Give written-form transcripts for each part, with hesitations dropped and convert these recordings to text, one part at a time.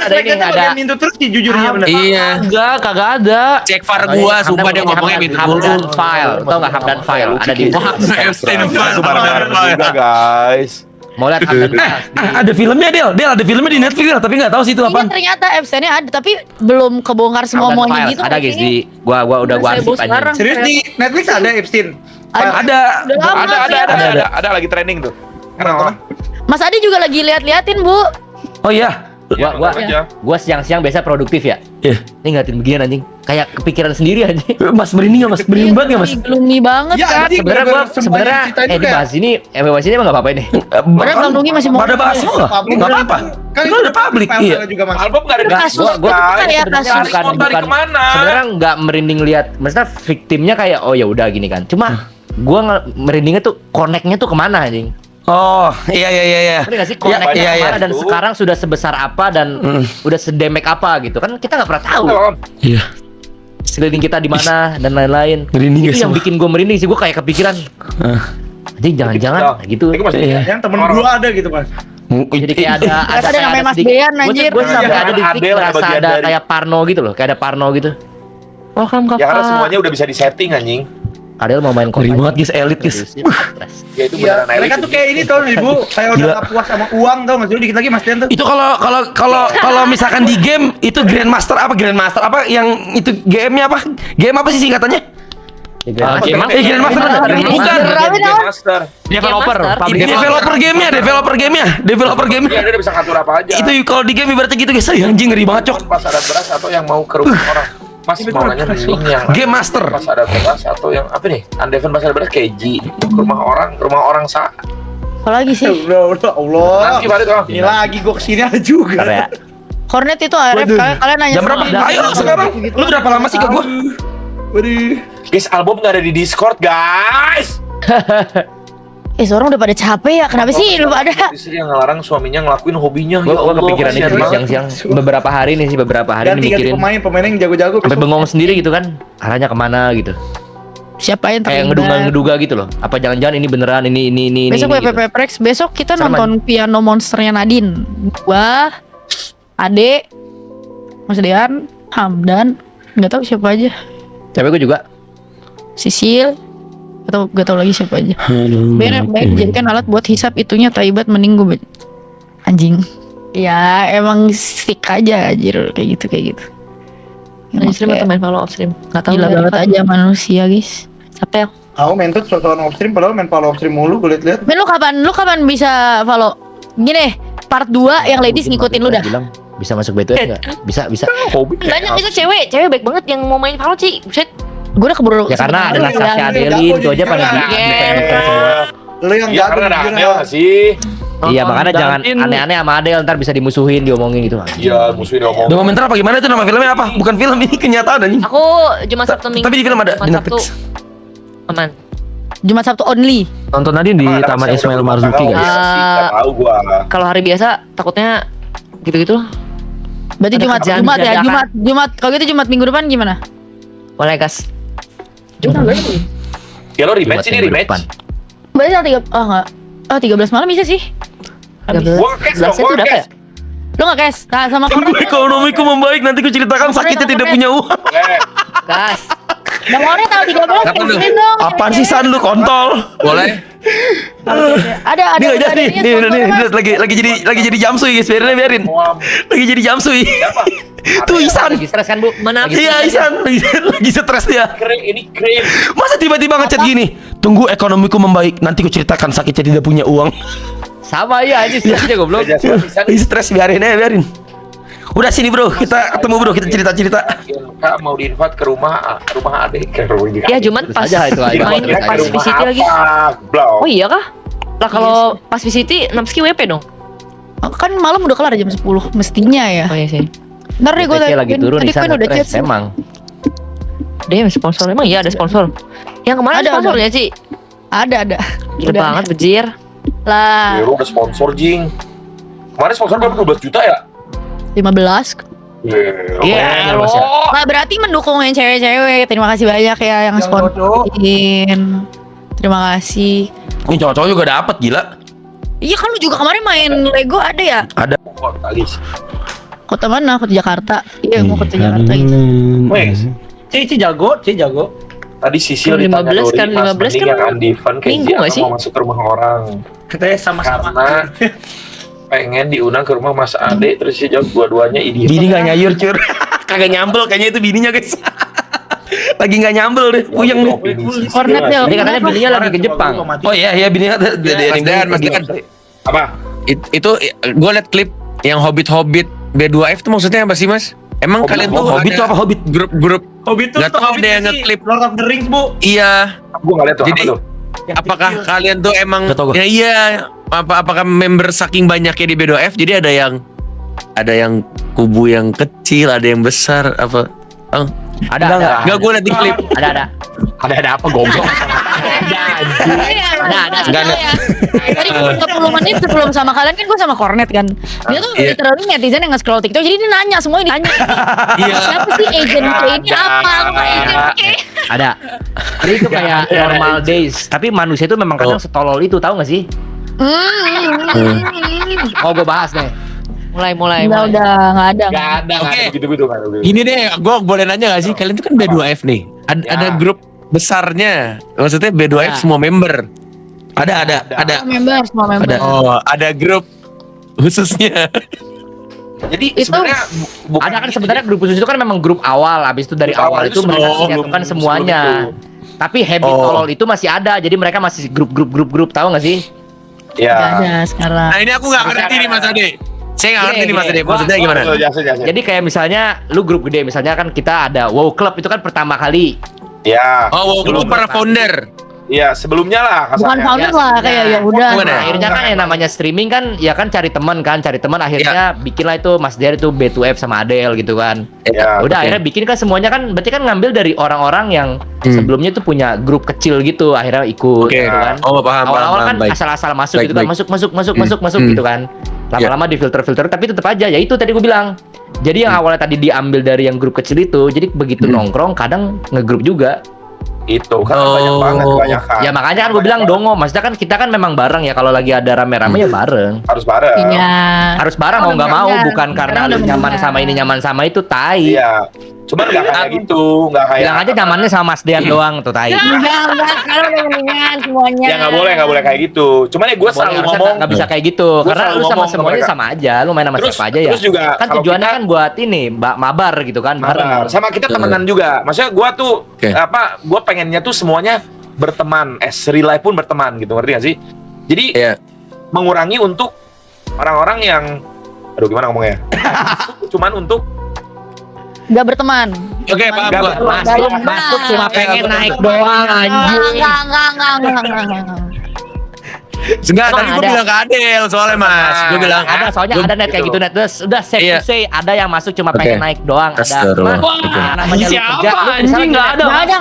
ada ini ada Mintu terus sih jujurnya bener. Iya. kagak ada. Cek VAR gua, sumpah dia ngomongnya minta Hamdan file. Tau enggak Hamdan file? Ada di Epstein file. juga guys. mau lihat Hamdan file. Ada filmnya Del ada filmnya di Netflix Del, tapi nggak tahu sih itu Iya apaan. ternyata Epstein-nya ada tapi belum kebongkar semuanya Hamdan gitu. Ada guys di gua udah gua arsip aja. Serius di Netflix ada Epstein. Ada. Udah lama, Ada lagi training tuh. Kenapa? Mas Adi juga lagi liatin Bu. Oh iya. Gua siang-siang biasa produktif ya. Iya. Ini ngeliatin beginian anjing. Kayak kepikiran sendiri anjing. Mas merinding nggak Mas? Merinding banget nggak Mas? Gloomy banget Ya, kan. anjing. Sebenarnya dibahas ini bahas ini emang nggak apa-apa ini. Padahal Bang Nungi masih mau. Ada bahas nggak? Nggak apa-apa. Kan Itu ada publik. Iya. juga Mas. Album nggak ada Kasus Gua kayak kasus. sebenarnya nggak merinding lihat, maksudnya victimnya kayak oh ya udah gini kan. Cuma gua merindingnya tuh connect-nya tuh kemana anjing. Oh iya. Ngerti nggak sih connect-nya Iya. kemana dan sekarang sudah sebesar apa dan udah sedemek apa gitu kan kita nggak pernah tahu. Iya. Sekeliling kita di mana dan lain-lain. Merinding Itu ya yang semua. bikin gue merinding sih, gue kayak kepikiran. Anjing jangan-jangan gitu. Yang temen gua ada gitu Mas. Jadi kayak Ada namanya Mas sedikit- Bean, anjir. Gue sampai Iya, ada di titik Adel ada merasa bagian ada dari- kayak Parno gitu loh, kayak ada Parno gitu. Welcome Ya karena kakak. semuanya udah bisa disetting anjing. Adel mau main Ngeri kota. banget guys, elit guys. Ya itu Iya, beneran mereka elit tuh kayak ini tau nih Bu, kayak udah Gila. gak puas sama uang tau nggak sih? Dikit lagi Mas Dian tuh. Itu kalau misalkan di game itu Grandmaster apa yang itu game-nya apa? Game apa sih singkatannya? Grandmaster ada? Bukan. Master. Developer, public Developer gamenya. Iya dia bisa ngatur apa aja. Itu kalau di game ibaratnya gitu guys, anjing ngeri banget cok. pas ada beras atau yang mau ke rumah orang. Mas mau nanya mending yang Game Master. pas ada beras atau yang apa nih? Undefen pas ada beras keji. Rumah orang sa. Apalagi sih? Allah. Nanti balik oh. Ini lagi gua kesini ada juga. Bentar ya. Hornet itu ARF kalian nanya. Jam berapa? Ayo sekarang. Lu berapa lama sih ke gua? Waduh. Guys, album nggak ada di Discord, guys. Seorang udah pada capek ya. Kenapa sih lu pada? Istri yang ngelarang suaminya ngelakuin hobinya. Gue kepikiran itu di siang-siang beberapa hari nih Dan tiga mikirin pemain yang jago-jago. sampai bengong sendiri gitu kan arahnya kemana gitu Siapa yang kayak terlibat? ngeduga gitu loh apa jangan-jangan ini beneran ini Besok gitu. WPP Prex, besok kita Serem nonton piano monsternya Nadine. Gua, Ade, Mas Dean, Hamdan, nggak tahu siapa aja. Tapi gue juga Sisil, atau gak tahu lagi siapa aja. Baik jadikan alat buat hisap itunya taibat mending gue anjing. Ya emang stick aja anjir kayak gitu. Main stream atau main follow off stream? Gak tau Gila lah. banget aja manusia guys. Siapa ya? Aku main tuh soal off stream padahal main follow off stream mulu gue liat-liat. Ben lu kapan bisa follow? Gini, part 2 yang ladies ngikutin lu dah. bilang bisa masuk BTS nggak bisa Banyak itu cewek baik banget yang mau main follow sih. Buset. Gue udah keburu. ya karena ada sebenarnya Natasha bilang, Adelin itu aja pada Iya. semua. Lu yang Iya jago karena ada jujur, Adel ya. nggak sih? Iya makanya jangan aneh-aneh sama Adel ntar bisa dimusuhin diomongin gitu Iya musuhin ngomong. Dokumenter apa gimana itu nama filmnya apa? Bukan film ini kenyataan anjing. Aku Jumat Sabtu Minggu. Tapi di film ada di Jumat Sabtu. Netflix. Aman. Jumat Sabtu only. Nonton tadi di Taman Ismail Marzuki guys. Nggak tahu gua. Kalau hari biasa takutnya gitu-gitu. Berarti Ada Jumat kerjaan ya, dadakan. Jumat. Kalau gitu Jumat minggu depan gimana? Boleh gas. Ya lo rematch ini Buat minggu rematch. depan. Berarti tanggal 3 enggak. Oh, 13 malam bisa sih. Gua nge-cash dong, 11 itu gua udah apa ya? nge-cash. Lu enggak cash? Nah, sama Tunggu ekonomiku membaik nanti ku ceritakan sakitnya tidak punya uang. Boleh. Gas. Bang Ore tanggal 13 Kapan tuh? cashin dong. Apaan sih San lu kontol? Boleh. Ada Ini enggak jelas nih. adanya Nih sponsornya, Mas. lagi jadi jamsui guys. Biarin. Wah, Lagi jadi jamsui. Tuh Isan. Lagi stres kan bu Mana? Iya Isan lagi stres dia. krim ini krim. Masa tiba-tiba ngechat gini? Tunggu ekonomiku membaik, nanti ku ceritakan sakitnya tidak punya uang. sama ya aja stresnya goblok Lagi stres biarin. Udah sini bro, kita ketemu bro, kita cerita-cerita. Kak mau diinvite ke rumah adik ke rumah juga. Ya Jumat pas Terus aja itu aja. main Terus pas aja. VCT lagi. Blow. Oh iya kah? Lah kalau pas VCT Namski WP dong. Kan malam udah kelar jam 10 mestinya ya. Oh iya sih. Ntar deh gue BTC lagi turun tadi di sana kan udah chat stres emang Dia sponsor emang iya ada sponsor. Yang kemarin Ada, sponsornya sih. ada. Gila Udah. banget bejir. Lah, Ya, lu udah sponsor jing. Kemarin sponsor berapa 12 juta ya? 15. Iya lo. Nah, berarti mendukung yang cewek-cewek. Terima kasih banyak ya yang Yang sponsorin. Terima kasih. Ini cowok-cowok juga dapat gila. Iya kan lu juga kemarin main Lego ada ya? Ada. Kali. Kota mana? Kota Jakarta. Iya, mau kota Jakarta gitu. Wes. Cici jago. Tadi Sisil 15 ditanya Dori, kan, Mas 15 mending kan yang Andivan minggu Kenji nggak atau sih? mau masuk ke rumah orang. Katanya sama-sama. Karena pengen diundang ke rumah Mas Ade, terus dia jawab dua-duanya idiot. Bini gak nyayur cur. Kagak nyambel kayaknya itu bininya guys. Lagi gak nyambel deh, puyeng deh. Kornet ya. Jadi katanya bininya lagi ke Jepang. Oh iya bininya Mas Dean. Apa? Itu gue liat klip yang Hobbit B2F tuh maksudnya apa sih mas? Emang kalian tuh Hobbit ada tuh apa Hobbit? grup-grup Hobbit tuh Nggak tahu Hobbit deh yang sih, ngeklip. Lord of the Rings, Bu. iya. Gue nggak lihat tuh. Jadi Apa tuh? Yang apakah kecil. kalian tuh emang Nggak tahu gua. ya iya apakah member saking banyaknya di B2F jadi ada yang kubu yang kecil, ada yang besar apa? Oh, Ada. enggak gue liat di klip. Ada. Ada apa goblok? Ada. Nggak ada. Tadi 30 menit sebelum sama kalian kan gue sama Kornet kan. Dia tuh Iya. literally netizen yang nge-scroll TikTok. Jadi dia nanya, semuanya ditanya. Iya. Siapa sih agent K ini apa? Apa agent K? Ada. Jadi itu kayak normal days. Tapi manusia itu memang kadang setolol itu, tahu nggak sih? Oh, gue bahas nih. Mulai. Udah nggak ada. Gak ada. Oke. Gitu-gitu kan. Gini deh, gue boleh nanya gak sih? Kalian tuh kan B2F nih. Ada grup besarnya. Maksudnya B2F Ya. semua member. Ada. Semua member. Ada. Oh, ada grup khususnya. Jadi Itu- sebenarnya Ada kan sebenarnya grup khusus itu kan memang grup awal. Habis itu dari Grup awal awal itu itu mereka sebelum- menyatukan sebelum semuanya. Tapi habit Oh. tolol itu masih ada. Jadi mereka masih grup, tahu nggak sih? Nggak ya. ada sekarang. Nah ini aku gak ngerti nih Mas Ade. Saya gak ngerti nih Mas Ade. Maksudnya gimana? Jelasin. Jadi kayak misalnya lu grup gede, misalnya kan kita ada WoW Club itu kan pertama kali. Ya. Oh, lu para founder. Iya, sebelumnya lah Bukan kasarnya. founder lah, kayak ya udah. Bukan ya? Akhirnya kan yang namanya streaming kan ya kan cari teman akhirnya bikinlah itu Mas Dear itu B2F sama Adel gitu kan. Ya, Udah oke. akhirnya bikin kan semuanya kan berarti kan ngambil dari orang-orang yang sebelumnya tuh punya grup kecil gitu akhirnya ikut Oke. gitu kan. Oh, paham. Awal-awal kan baik. asal-asal masuk Baik, gitu kan, baik. masuk gitu kan. Lama-lama di filter tapi tetap aja ya itu tadi gue bilang. Jadi yang awalnya tadi diambil dari yang grup kecil itu, jadi begitu nongkrong kadang ngegrup juga. Itu kan Oh. banyak banget kebanyakan. Ya makanya kan gue bilang dongo, maksudnya kan kita kan memang bareng ya kalau lagi ada rame-rame ya bareng. Harus bareng. Iya. Harus bareng mau nggak mau, Bener-bener. bukan karena Sekarang lu udah nyaman bener. sama ini nyaman sama itu tai. Iya. Cuman nggak kayak gitu, nggak kayak. Bilang aja nyamannya sama Mas Dean doang tuh tai. Enggak, sekarang udah mendingan semuanya. Ya nggak boleh kayak gitu. Cuman ya gue selalu ngomong. Nggak bisa kayak gitu Gua karena selalu lu sama ngomong ke semuanya mereka. sama aja, lu main sama Terus- siapa aja ya. terus juga Kan kalau tujuannya kita- kan buat ini mabar gitu kan bareng. Benar. Sama kita temenan juga. Maksudnya gue tuh Oke. gue pengennya tuh semuanya berteman, real life pun berteman gitu, ngerti gak sih? Jadi Iya. mengurangi untuk orang-orang yang, aduh gimana ngomongnya? Cuman untuk Enggak berteman. Oke, paham Nggak gua. berteman. Masuk cuma pengen betul, naik betul. doang anjing. Enggak. Enggak, tadi gue ada. bilang ke Adel soalnya Mas. Gue bilang Ada soalnya ada net kayak gitu net. Udah safe Iya. to say ada yang masuk cuma Oke. pengen naik doang. Ada. Astagfirullah. Cuman, Oke. yang namanya lu Siapa? kerja, lu Anjing, misalnya nggak ada. Nggak ada.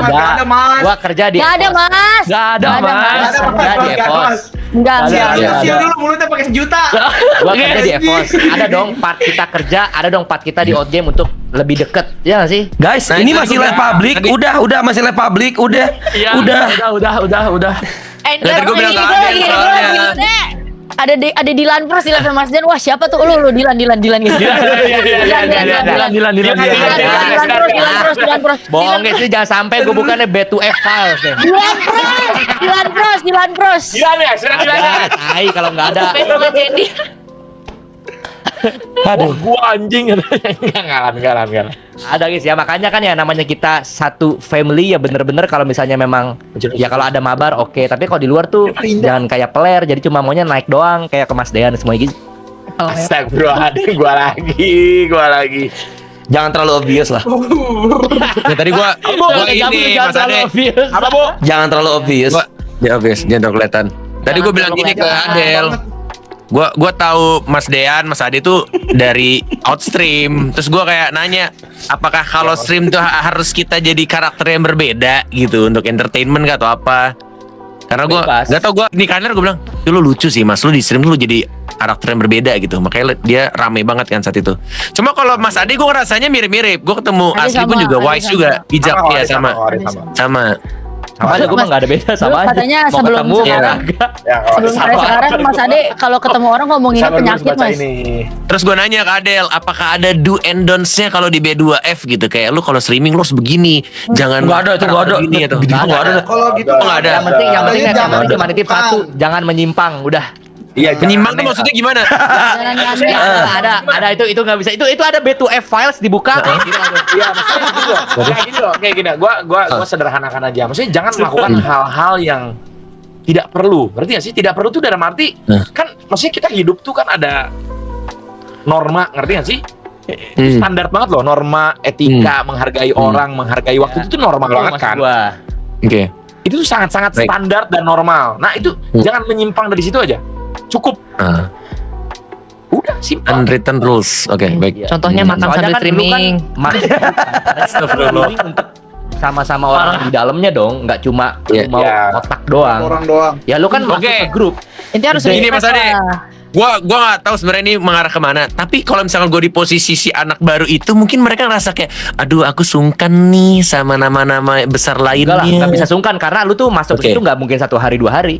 Nggak ada, Mas. Gua kerja di Enggak ada, Evos. Mas. Gak ada Nggak ada, mas. Mas. Kerja di Evos. Enggak. Ada, ada. Sial dulu mulutnya pakai sejuta. Gua kerja di Evos. Ada dong part kita kerja, ada dong part kita di Outgame untuk lebih deket. Ya nggak sih? Guys, Nah, ini itu masih aku live bilang. public. Tadi- Udah masih live public. Udah. Udah. Tadi gua bilang ke Adel soalnya. Ada Dilan Pros di level Mas Dan. Wah, siapa tuh? Lu Dilan gitu. Dilan Pros. Bohong guys, ini jangan sampai gue bukannya B2F files nih. Dilan Pros. Ada, tai kalau nggak ada. Aduh. gua anjing. Enggak. Ada guys ya, makanya kan ya namanya kita satu family ya bener-bener kalau misalnya memang ya kalau ada mabar oke, tapi kalau di luar tuh jangan kayak peler, jadi cuma maunya naik doang kayak ke Mas Dean semuanya gitu. Astagfirullahaladzim, gua lagi. Jangan terlalu obvious lah. Ya tadi gua ini Mas Ade. Apa, Bu? Jangan terlalu obvious. Ya obvious, jangan terlalu kelihatan. Tadi gue bilang gini ke Adel. Gua tahu Mas Dean, Mas Ade tuh dari outstream. Terus gua kayak nanya, apakah kalau stream tuh harus kita jadi karakter yang berbeda gitu untuk entertainment gak atau apa? Karena gua Bebas. gak tau, gua di kantor gua bilang, lu lucu sih Mas, lu di stream lu jadi karakter yang berbeda gitu. Makanya dia rame banget kan saat itu. Cuma kalau Mas Ade gua ngerasanya mirip-mirip. Gua ketemu Ade asli pun sama, juga Ade wise sama. juga, bijak ya sama. Ada sama. Sama. Sama aja gue mah nggak ada beda sama Dulu aja. katanya Mau sebelum ketemu, sekarang. kagak. Ya, Sebelum saya sekarang Mas Ade kalau ketemu orang ngomonginnya Sabar dulu penyakit baca Mas. ini. Terus gue nanya ke Adel, apakah ada do and don'ts-nya kalau di B2F gitu? Kayak lu kalau streaming lu harus begini, jangan Nggak ada, itu nggak ada. begini atau Gitu nggak ada. Kalau gitu nggak ada. Yang penting Adanya jangan cuma nitip menyimpang. satu, jangan menyimpang, udah. Iya, Menyimpang tuh maksudnya gimana? Jangan aneh. Ada itu nggak bisa. Itu ada B2F files dibuka. Iya, maksudnya gitu loh. Kayak gini loh, kayak gini. Gua sederhanakan aja. Maksudnya jangan melakukan hal-hal yang tidak perlu. Berarti nggak sih? Tidak perlu tuh dalam arti kan maksudnya kita hidup tuh kan ada norma, ngerti nggak sih? Itu standar banget loh, norma, etika, menghargai orang, menghargai waktu itu tuh normal banget kan. Gua. Oke. Itu tuh sangat-sangat Baik. standar dan normal. Nah, itu jangan menyimpang dari situ aja. Cukup. Ah, Udah, simpel. unwritten rules. Oke, baik. Contohnya makan Soalnya sambil kan dulu kan streaming. Astagfirullah. Untuk sama-sama orang di dalamnya dong, nggak cuma Iya. lu mau Iya. otak doang. orang doang. Ya lu kan masuk Oke. ke grup. Intinya harus Ini Mas respect Ade. lah. Gua nggak tahu sebenarnya ini mengarah kemana. Tapi kalau misalkan gue di posisi si anak baru itu, mungkin mereka ngerasa kayak, aduh aku sungkan nih sama nama-nama besar Enggak lah, lainnya. nggak bisa sungkan karena lu tuh masuk Oke. ke situ nggak mungkin 1 hari 2 hari.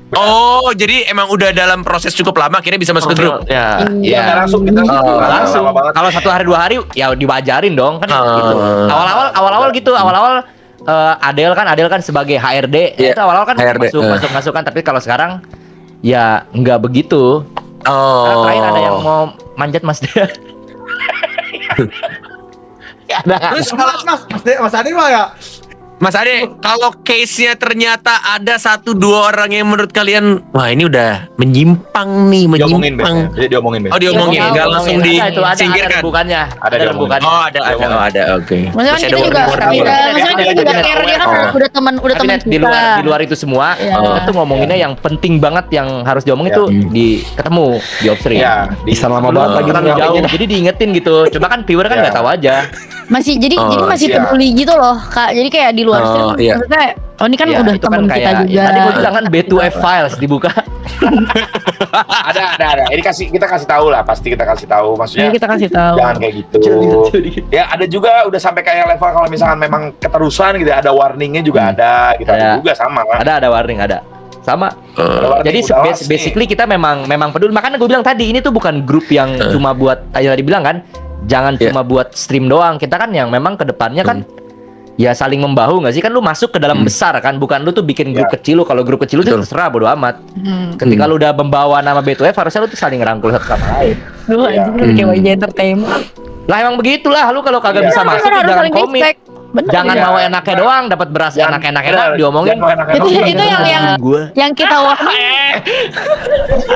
Oh, jadi emang udah dalam proses cukup lama, akhirnya bisa masuk ke grup. Ya. Iya, nggak langsung kita Langsung. lama banget. Kalau 1 hari 2 hari ya diwajarin dong kan Oh. gitu. Awal-awal gitu, awal-awal Adel kan sebagai HRD, Iya, itu awal-awal kan HRD, masuk kan, tapi kalau sekarang ya nggak begitu. Karena Oh. terakhir ada yang mau manjat Mas Dia. Terus kalau Mas Ade mah ya. Mas Ade, kalau case-nya ternyata ada 1-2 orang yang menurut kalian, wah ini udah menyimpang nih, Diomongin menyimpang. biasanya. Jadi diomongin Oh biasanya. diomongin, Ngomongin, nggak langsung ngomongin. Ada disingkirkan. rembukannya. Ada diomongin. rembukannya. Oh ada, oke. Maksudnya kan kita juga maksudnya kita juga care dia kan Oh. udah teman Tapi kita. di luar itu semua, Iya. kita tuh ngomonginnya yang penting banget yang harus diomongin Iya. tuh di ketemu di offstream. Iya, Bisa lama banget lagi Terlalu jauh, nyampainya. jadi diingetin gitu. Coba kan viewer kan Iya. nggak tahu aja. Masih jadi Oh, masih iya. peduli gitu loh Kak. Jadi kayak di luar Oh, stream iya. maksudnya oh ini kan Ya, udah itu kan teman kita kayak juga. tadi gue bilang kan B2F files dibuka. ada. Ini kita kasih tahu lah, pasti kita kasih tahu. Maksudnya Jadi kita kasih tahu. jangan kayak gitu. Ya ada juga udah sampai kayak level kalau misalkan memang keterusan gitu, ada warningnya juga ada, gitu Ada. ada juga sama. Ada warning, ada. Sama. Ada warning, Jadi udah jelas nih. basically kita memang peduli. Makanya gue bilang tadi ini tuh bukan grup yang cuma buat aja tadi bilang kan, jangan Iya. cuma buat stream doang. Kita kan yang memang kedepannya kan ya saling membahu nggak sih, kan lu masuk ke dalam besar kan, bukan lu tuh bikin grup Iya. kecil. Lu kalau grup kecil lu tuh Betul. terserah bodo amat. Hmm. Ketika lu udah membawa nama B2F harusnya lu tuh saling rangkul satu sama lain. Duh anjing lu kayak YJ Entertainment. Lah emang begitulah, lu kalau kagak Iya. bisa Bener, masuk harus jangan saling komit. respect. Bener. Jangan Iya. mau enaknya doang, dapat beras enak-enaknya Bener, diomongin. jangan mau enak-enak Itu doang. itu yang Gua yang kita warning.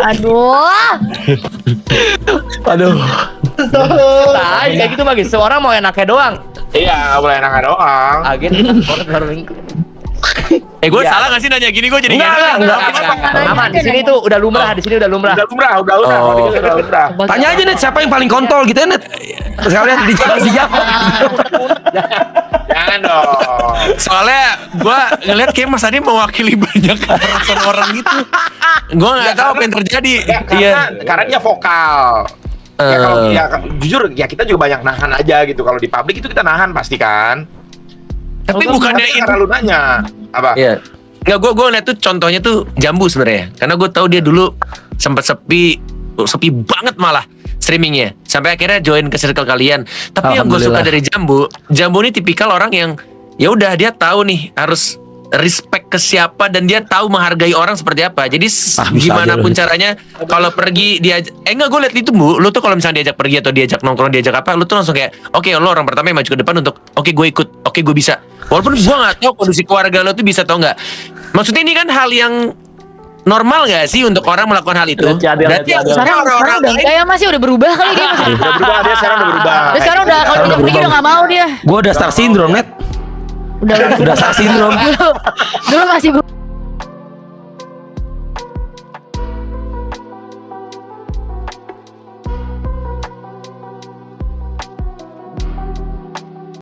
Aduh. aduh. Nah, kayak gitu Magis. Seorang mau enaknya doang. Iya, boleh enak doang. Agen baru Gue Iya. salah nggak sih nanya gini, gue jadi enggak. Kenapa? Aman, di sini tuh udah lumrah, di sini udah lumrah. Udah lumrah, Oh. kalau gitu udah lumrah. Tanya aja Net, siapa yang paling kontol gitu ya Net? Sekalian dijawab. Jangan dong. Soalnya gue ngeliat kayak Mas Adi mewakili banyak perasaan orang gitu. Gue nggak tahu apa yang terjadi. Ya, karena dia vokal. Ya kalau ya jujur ya kita juga banyak nahan aja gitu. Kalau di publik itu kita nahan pasti kan. Tapi bukannya Tapi karena lu nanya apa? Iya. Nggak, gue ngeliat tuh contohnya tuh Jambu sebenarnya. Karena gue tahu dia dulu sempat sepi banget malah streamingnya. Sampai akhirnya join ke circle kalian. Tapi yang gue suka dari Jambu ini tipikal orang yang ya udah dia tahu nih harus respect ke siapa dan dia tahu menghargai orang seperti apa. Jadi bisa gimana aja pun lu. caranya kalau pergi dia enggak, gue liat itu Bu, lu tuh kalau misalnya diajak pergi atau diajak nongkrong, diajak apa, lu tuh langsung kayak oke, lo orang pertama yang maju ke depan untuk oke gue ikut, oke gue bisa. Walaupun gue nggak tahu kondisi keluarga lo tuh bisa atau enggak. Maksudnya ini kan hal yang normal gak sih untuk orang melakukan hal itu? Berarti Sekarang orang udah enggak ya masih udah berubah kali dia. Udah berubah, dia sekarang udah berubah. Dia sekarang udah kalau dia pergi udah enggak mau dia. Gue udah star syndrome Net. Udah Udah star syndrome. Dulu masih